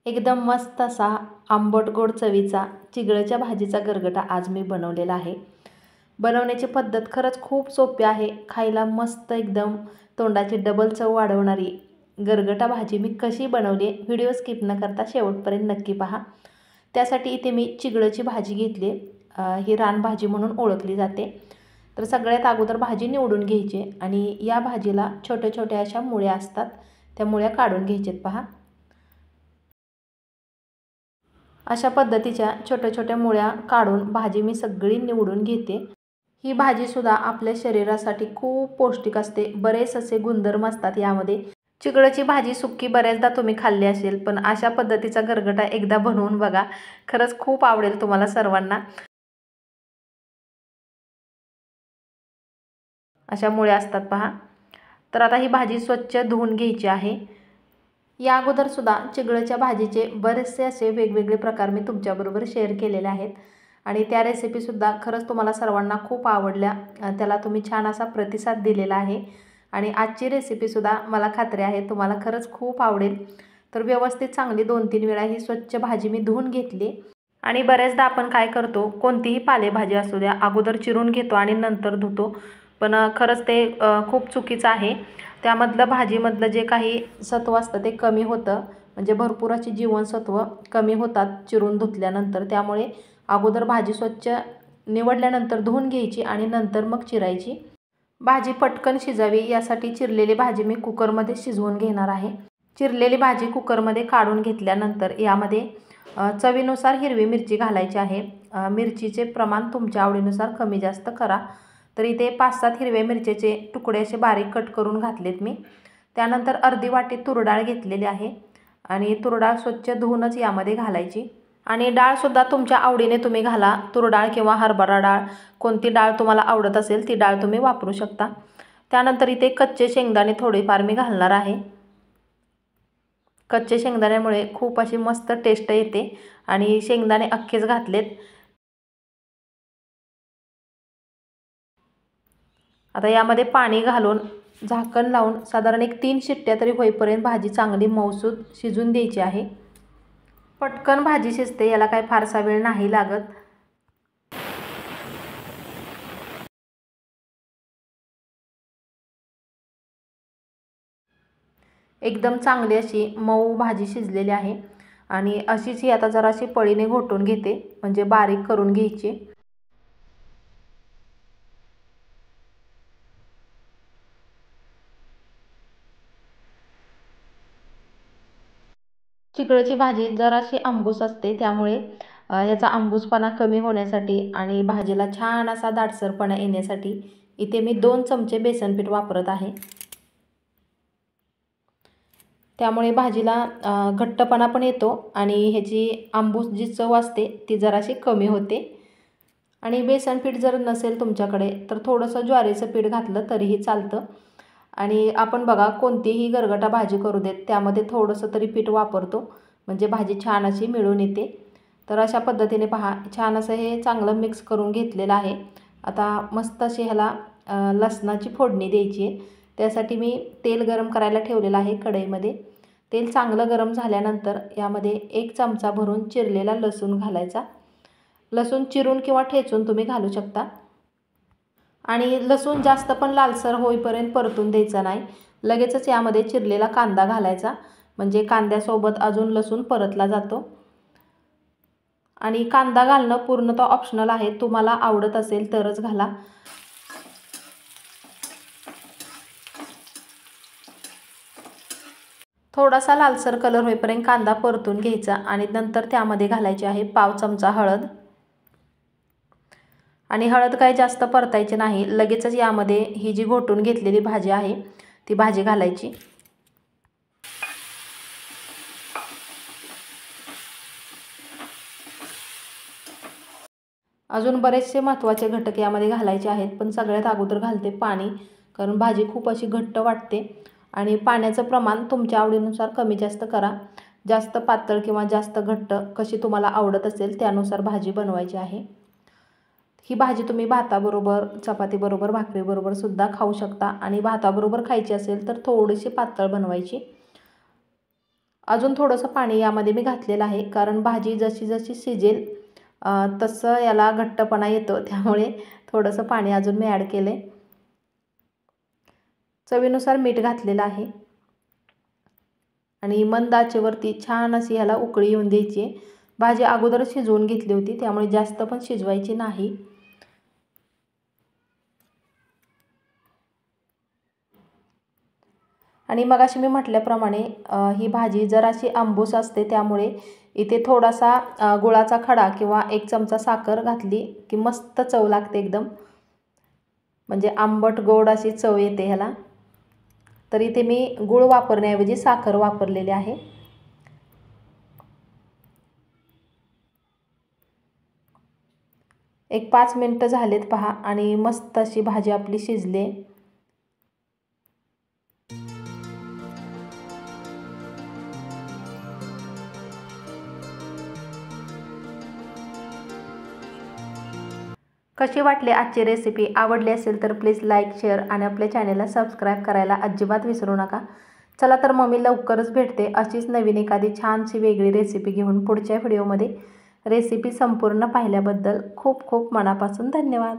एकदम मस्त असा आंबट गोड चवीचा चिगळच्या भाजीचा गरगटा आज मी बनवलेला आहे। बनवण्याची पद्धत खरंच खूप सोपी आहे। खायला मस्त एकदम तोंडाची डबल चव वाढवणारी गरगटा भाजी मी कशी बनवली व्हिडिओ स्किप न करता शेवटपर्यंत नक्की पहा। त्यासाठी इथे मी चिगळची भाजी घेतली, ही रानभाजी म्हणून ओळखली जाते। तर सगळ्यात अगोदर भाजी निवडून घ्यायची आणि या भाजीला छोट्या छोट्या अशा मुळ्या असतात, त्या मुळ्या काढून घ्यायच्यात पहा। अशा पद्धतीच्या छोट्या छोट्या मुळ्या काढून भाजी मी सगळी निवडून घेते। ही भाजीसुद्धा आपल्या शरीरासाठी खूप पौष्टिक असते, बरेच असे गुणधर्म असतात यामध्ये। चिगळची भाजी सुक्की बऱ्याचदा तुम्ही खाल्ली असेल, पण अशा पद्धतीचा गरगटा एकदा बनवून बघा, खरंच खूप आवडेल तुम्हाला सर्वांना। अशा मुळ्या असतात पहा। तर आता ही भाजी स्वच्छ धुवून घ्यायची आहे। या अगोदर सुद्धा चिगळच्या भाजीचे बरेचसे असे वेगवेगळे प्रकार मी तुमच्याबरोबर शेअर केलेले आहेत आणि त्या रेसिपीसुद्धा खरंच तुम्हाला सर्वांना खूप आवडल्या। त्याला तुम्ही छान असा प्रतिसाद दिलेला आहे आणि आजची रेसिपीसुद्धा मला खात्री आहे तुम्हाला खरंच खूप आवडेल। तर व्यवस्थित चांगली 2-3 वेळा ही स्वच्छ भाजी मी धुवून घेतली आणि बऱ्याचदा आपण काय करतो, कोणतीही पालेभाजी असू द्या अगोदर चिरून घेतो आणि नंतर धुतो, पण खरंच ते खूप चुकीचं आहे। त्यामधलं भाजीमधलं जे काही सत्व असतं ते कमी होतं, म्हणजे भरपूर अशी जीवनसत्व कमी होतात चिरून धुतल्यानंतर। त्यामुळे अगोदर भाजी स्वच्छ निवडल्यानंतर धुवून घ्यायची आणि नंतर मग चिरायची। भाजी पटकन शिजावी यासाठी चिरलेली भाजी मी कुकरमध्ये शिजवून घेणार आहे। चिरलेली भाजी कुकरमध्ये काढून घेतल्यानंतर यामध्ये चवीनुसार हिरवी मिरची घालायची आहे। मिरचीचे प्रमाण तुमच्या आवडीनुसार कमी जास्त करा। तर इथे 5-7 हिरव्या मिरचीचे तुकडे असे बारीक कट करून घातलेत मी। त्यानंतर अर्धी वाटी तूर डाळ घेतलेली आहे आणि तूर डाळ स्वच्छ धुवूनच यामध्ये घालायची आणि डाळसुद्धा तुमच्या आवडीने तुम्ही घाला। तूर डाळ किंवा हरभरा डाळ कोणती डाळ तुम्हाला आवडत असेल ती डाळ तुम्ही वापरू शकता। त्यानंतर इथे कच्चे शेंगदाणे थोडेफार मी घालणार आहे। कच्चे शेंगदाण्यामुळे खूप अशी मस्त टेस्ट येते आणि शेंगदाणे अख्खेच घातलेत। आता यामध्ये पाणी घालून झाकण लावून साधारण 3 शिट्ट्या तरी होईपर्यंत भाजी चांगली मऊसूत शिजून द्यायची आहे। पटकन भाजी शिजते, याला काही फारसा वेळ नाही लागत। एकदम चांगली अशी मऊ भाजी शिजलेली आहे आणि अशीच ही आता जराशी पळीने घोटून घेते, म्हणजे बारीक करून घ्यायची। चिगळची भाजी जराशी आंबूस असते, त्यामुळे याचा आंबूसपणा कमी होण्यासाठी आणि भाजीला छान असा दाटसरपणा येण्यासाठी इथे मी 2 चमचे बेसन पीठ वापरत आहे। त्यामुळे भाजीला घट्टपणा पण येतो आणि ह्याची आंबूस जी चव असते ती जराशी कमी होते। आणि बेसन पीठ जर नसेल तुमच्याकडे तर थोडंसं ज्वारीचं पीठ घातलं तरीही चालतं। आणि आपण बघा कोणतीही गरगटा भाजी करू देत त्यामध्ये थोडंसं तरी पीठ वापरतो, म्हणजे भाजी छान अशी मिळून येते। तर अशा पद्धतीने पहा छान असं हे चांगलं मिक्स करून घेतलेलं आहे। आता मस्त अशी ह्याला लसणाची फोडणी द्यायची आहे। त्यासाठी मी तेल गरम करायला ठेवलेलं आहे कढईमध्ये। तेल चांगलं गरम झाल्यानंतर यामध्ये 1 चमचा भरून चिरलेला लसूण घालायचा। लसूण चिरून किंवा ठेचून तुम्ही घालू शकता आणि लसूण जास्त पण लालसर होईपर्यंत परतून द्यायचा नाही। लगेचच यामध्ये चिरलेला कांदा घालायचा, म्हणजे कांद्यासोबत अजून लसूण परतला जातो। आणि कांदा घालणं पूर्णतः ऑप्शनल आहे, तुम्हाला आवडत असेल तरच घाला। थोडासा लालसर कलर होईपर्यंत कांदा परतून घ्यायचा आणि नंतर त्यामध्ये घालायची आहे पाव चमचा हळद। आणि हळद काही जास्त परतायची नाही, लगेचच यामध्ये ही जी घोटून घेतलेली भाजी आहे ती भाजी घालायची। अजून बरेचसे महत्त्वाचे घटक यामध्ये घालायचे आहेत, पण सगळ्यात अगोदर घालते पाणी, कारण भाजी खूप अशी घट्ट वाटते आणि पाण्याचं प्रमाण तुमच्या आवडीनुसार कमी जास्त करा। जास्त पातळ किंवा जास्त घट्ट कशी तुम्हाला आवडत असेल त्यानुसार भाजी बनवायची आहे। ही भाजी तुम्ही भाताबरोबर, चपातीबरोबर, भाकरीबरोबर सुद्धा खाऊ शकता आणि भाताबरोबर खायची असेल तर थोडीशी पातळ बनवायची। अजून थोडंसं पाणी यामध्ये मी घातलेलं आहे, कारण भाजी जशी जशी शिजेल तसं याला घट्टपणा येतो, त्यामुळे थोडंसं पाणी अजून मी ॲड केलं आहे. चवीनुसार मीठ घातलेलं आहे आणि मंद आचेवरती छान अशी ह्याला उकळी येऊन द्यायची आहे. भाजी अगोदर शिजवून घेतली होती, त्यामुळे जास्त पण शिजवायची नाही. आणि मगाशी मी म्हटल्याप्रमाणे ही भाजी जराशी आंबूस असते, त्यामुळे इथे थोडासा गुळाचा खडा किंवा 1 चमचा साखर घातली की मस्त चव लागते एकदम, म्हणजे आंबट गोड अशी चव येते ह्याला. तर इथे मी गूळ वापरण्याऐवजी साखर वापरलेली आहे. एक 5 मिनिटं झालेत पहा आणि मस्त अशी भाजी आपली शिजली. कशी वाटली आजची रेसिपी? आवडली असेल तर प्लीज लाईक, शेअर आणि आपल्या चॅनलला सबस्क्राईब करायला अजिबात विसरू नका. चला तर मग मी लवकरच भेटते अशीच नवीन एखादी छानशी वेगळी रेसिपी घेऊन पुढच्या व्हिडिओमध्ये. रेसिपी संपूर्ण पाहिल्याबद्दल खूप खूप मनापासून धन्यवाद.